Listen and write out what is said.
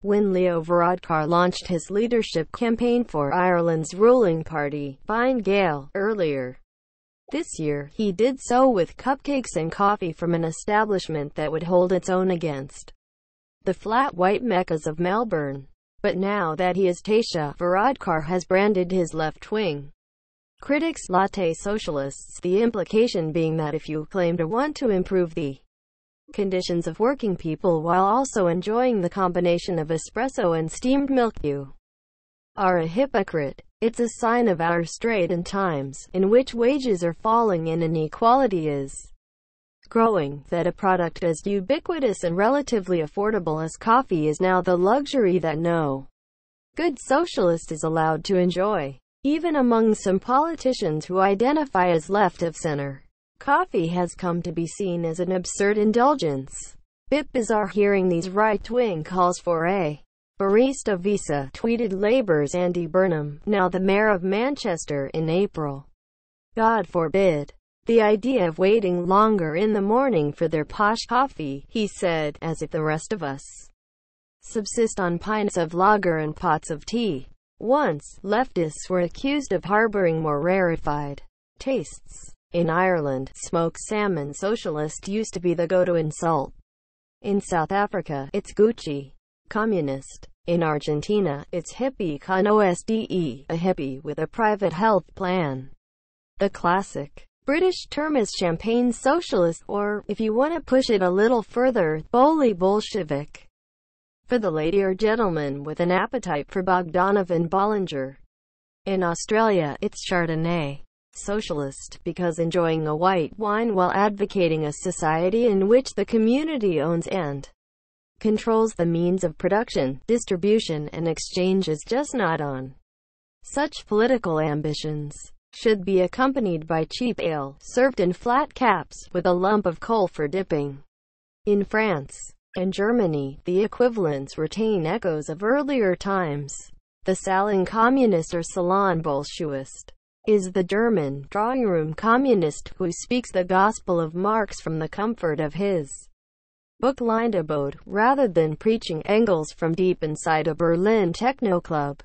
when Leo Varadkar launched his leadership campaign for Ireland's ruling party, Fine Gael, earlier this year. He did so with cupcakes and coffee from an establishment that would hold its own against the flat white meccas of Melbourne. But now that he is taoiseach, Varadkar has branded his left-wing critics latte socialists, the implication being that if you claim to want to improve the conditions of working people while also enjoying the combination of espresso and steamed milk, you are a hypocrite. It's a sign of our straitened times, in which wages are falling and inequality is growing, that a product as ubiquitous and relatively affordable as coffee is now the luxury that no good socialist is allowed to enjoy. Even among some politicians who identify as left of center, coffee has come to be seen as an absurd indulgence. Bit bizarre hearing these right-wing calls for a Barista Visa, tweeted Labour's Andy Burnham, now the Mayor of Manchester, in April. God forbid. The idea of waiting longer in the morning for their posh coffee, he said, as if the rest of us subsist on pints of lager and pots of tea. Once, leftists were accused of harbouring more rarefied tastes. In Ireland, smoked salmon socialist used to be the go-to insult. In South Africa, it's Gauche communist. In Argentina, it's hippie con OSDE, a hippie with a private health plan. The classic British term is champagne socialist, or, if you want to push it a little further, Bolly Bolshevik, for the lady or gentleman with an appetite for Bogdanov and Bollinger. In Australia, it's Chardonnay socialist, because enjoying a white wine while advocating a society in which the community owns and controls the means of production, distribution, and exchange is just not on. Such political ambitions should be accompanied by cheap ale, served in flat caps, with a lump of coal for dipping. In France and Germany, the equivalents retain echoes of earlier times. The salon communist or salon Bolshevist is the German drawing room communist who speaks the gospel of Marx from the comfort of his book-lined abode, rather than preaching Engels from deep inside a Berlin techno club.